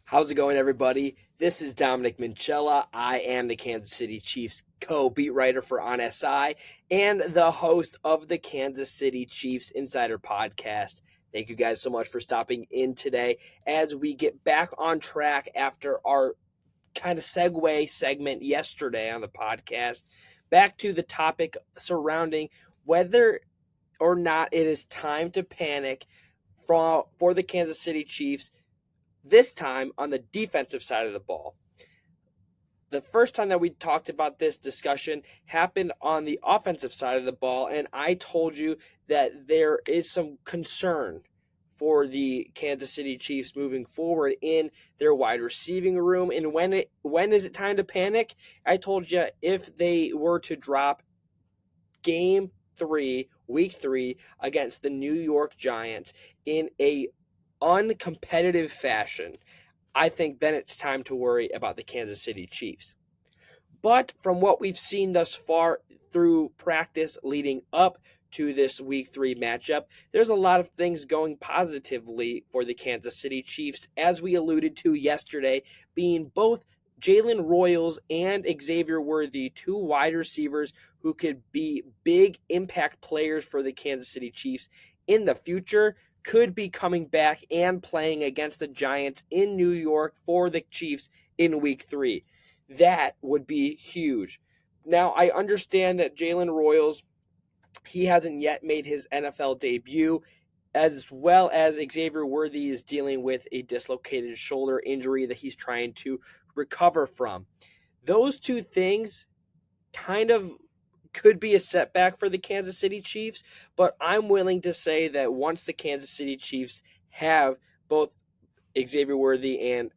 How's it going, everybody? This is Dominic Minchella. I am the Kansas City Chiefs co-beat writer for On SI and the host of the Kansas City Chiefs Insider Podcast. Thank you guys so much for stopping in today as we get back on track after our kind of segue segment yesterday on the podcast. Back to the topic surrounding whether or not it is time to panic for the Kansas City Chiefs, this time on the defensive side of the ball. The first time that we talked about this discussion happened on the offensive side of the ball, and I told you that there is some concern for the Kansas City Chiefs moving forward in their wide receiving room. And when is it time to panic? I told you if they were to drop week 3 against the New York Giants in a uncompetitive fashion, I think then it's time to worry about the Kansas City Chiefs. But from what we've seen thus far through practice leading up to this week 3 matchup, there's a lot of things going positively for the Kansas City Chiefs, as we alluded to yesterday, being both Jalen Royals and Xavier Worthy, two wide receivers who could be big impact players for the Kansas City Chiefs in the future, could be coming back and playing against the Giants in New York for the Chiefs in week 3. That would be huge. Now, I understand that Jalen Royals, he hasn't yet made his NFL debut, as well as Xavier Worthy is dealing with a dislocated shoulder injury that he's trying to recover from. Those two things kind of could be a setback for the Kansas City Chiefs, but I'm willing to say that once the Kansas City Chiefs have both Xavier Worthy and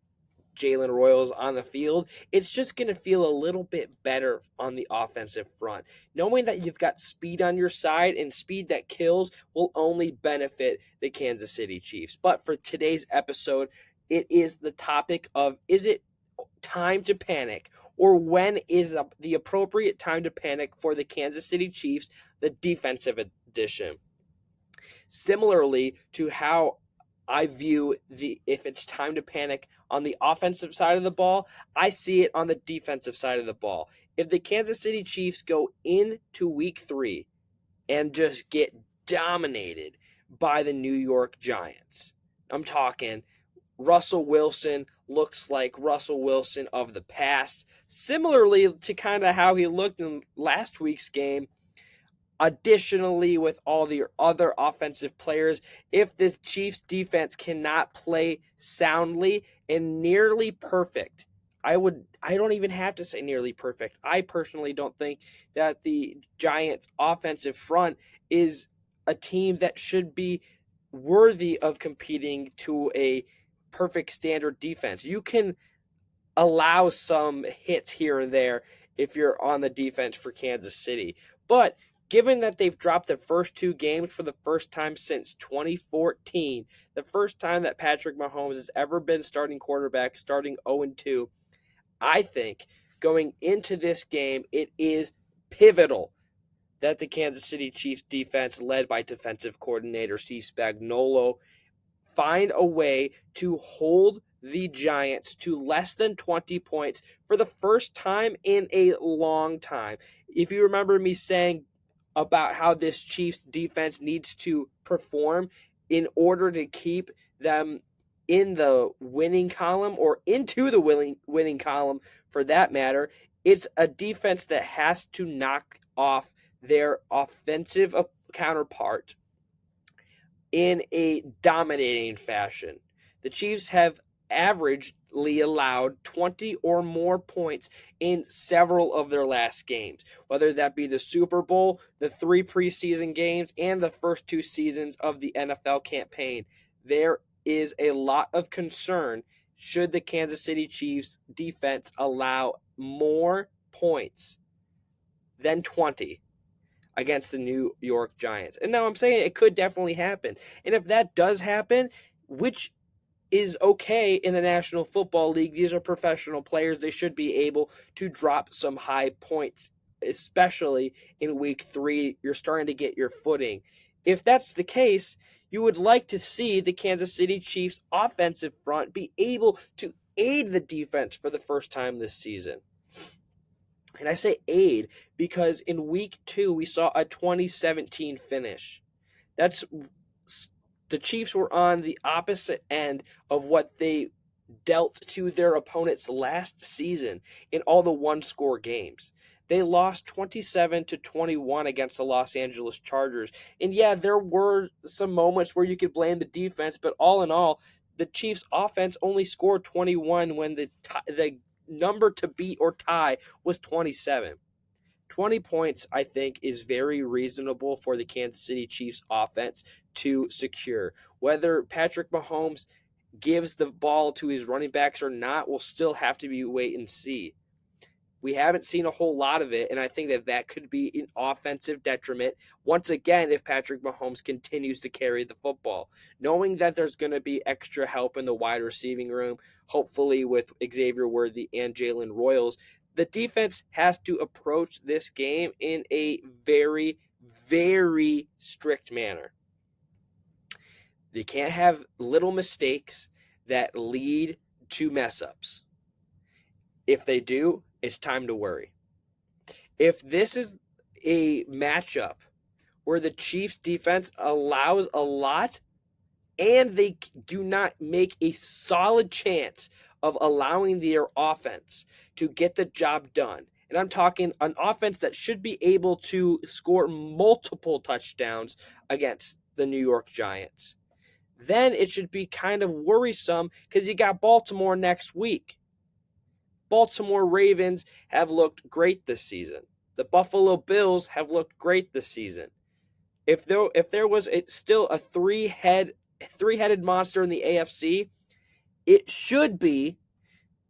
Jalen Royals on the field, it's just going to feel a little bit better on the offensive front. Knowing that you've got speed on your side and speed that kills will only benefit the Kansas City Chiefs. But for today's episode, it is the topic of, is it time to panic, or when is the appropriate time to panic for the Kansas City Chiefs, the defensive edition? Similarly to how I view if it's time to panic on the offensive side of the ball, I see it on the defensive side of the ball. If the Kansas City Chiefs go into week 3 and just get dominated by the New York Giants, I'm talking Russell Wilson looks like Russell Wilson of the past, similarly to kind of how he looked in last week's game. Additionally, with all the other offensive players, if the Chiefs defense cannot play soundly and nearly perfect, I don't even have to say nearly perfect. I personally don't think that the Giants offensive front is a team that should be worthy of competing to a perfect standard defense. You can allow some hits here and there if you're on the defense for Kansas City. But given that they've dropped their first 2 games for the first time since 2014, the first time that Patrick Mahomes has ever been starting quarterback, starting 0-2, I think going into this game, it is pivotal that the Kansas City Chiefs defense, led by defensive coordinator Steve Spagnuolo, find a way to hold the Giants to less than 20 points for the first time in a long time. If you remember me saying about how this Chiefs defense needs to perform in order to keep them in the winning column, or into the winning column for that matter, it's a defense that has to knock off their offensive counterpart in a dominating fashion. The Chiefs have averagely allowed 20 or more points in several of their last games, whether that be the Super Bowl, the 3 preseason games, and the first 2 seasons of the NFL campaign. There is a lot of concern should the Kansas City Chiefs defense allow more points than 20 against the New York Giants. And now I'm saying it could definitely happen. And if that does happen, which is okay in the National Football League, these are professional players, they should be able to drop some high points, especially in week 3. You're starting to get your footing. If that's the case, you would like to see the Kansas City Chiefs offensive front be able to aid the defense for the first time this season. And I say aid because in week 2, we saw a 2017 finish. That's the Chiefs were on the opposite end of what they dealt to their opponents last season in all the one-score games. They lost 27-21 against the Los Angeles Chargers. And yeah, there were some moments where you could blame the defense, but all in all, the Chiefs offense only scored 21 when the number to beat or tie was 27. 20 points, I think, is very reasonable for the Kansas City Chiefs offense to secure. Whether Patrick Mahomes gives the ball to his running backs or not will still have to be wait and see. We haven't seen a whole lot of it, and I think that could be an offensive detriment once again if Patrick Mahomes continues to carry the football. Knowing that there's going to be extra help in the wide receiving room, hopefully with Xavier Worthy and Jalen Royals, the defense has to approach this game in a very, very strict manner. They can't have little mistakes that lead to mess-ups. If they do, it's time to worry. If this is a matchup where the Chiefs defense allows a lot and they do not make a solid chance of allowing their offense to get the job done, and I'm talking an offense that should be able to score multiple touchdowns against the New York Giants, then it should be kind of worrisome because you got Baltimore next week. Baltimore Ravens have looked great this season. The Buffalo Bills have looked great this season. If there was still a three-headed monster in the AFC, it should be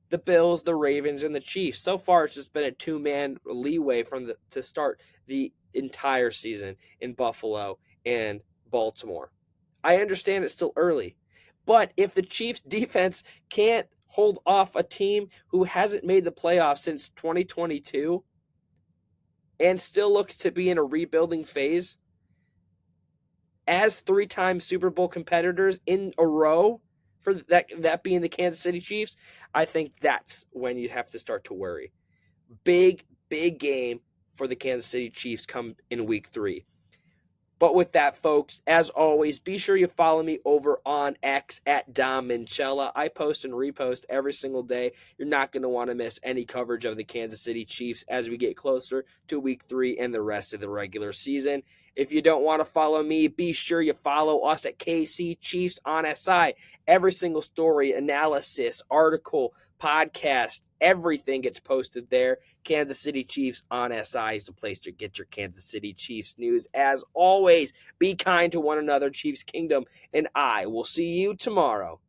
the Bills, the Ravens, and the Chiefs. So far, it's just been a two-man leeway to start the entire season in Buffalo and Baltimore. I understand it's still early, but if the Chiefs defense can't hold off a team who hasn't made the playoffs since 2022 and still looks to be in a rebuilding phase as 3-time Super Bowl competitors in a row, for that being the Kansas City Chiefs, I think that's when you have to start to worry. Big game for the Kansas City Chiefs come in week 3. But with that, folks, as always, be sure you follow me over on X at Dom Minchella. I post and repost every single day. You're not going to want to miss any coverage of the Kansas City Chiefs as we get closer to week 3 and the rest of the regular season. If you don't want to follow me, be sure you follow us at KC Chiefs on SI. Every single story, analysis, article, podcast, everything gets posted there. Kansas City Chiefs on SI is the place to get your Kansas City Chiefs news. As always, be kind to one another, Chiefs Kingdom, and I will see you tomorrow.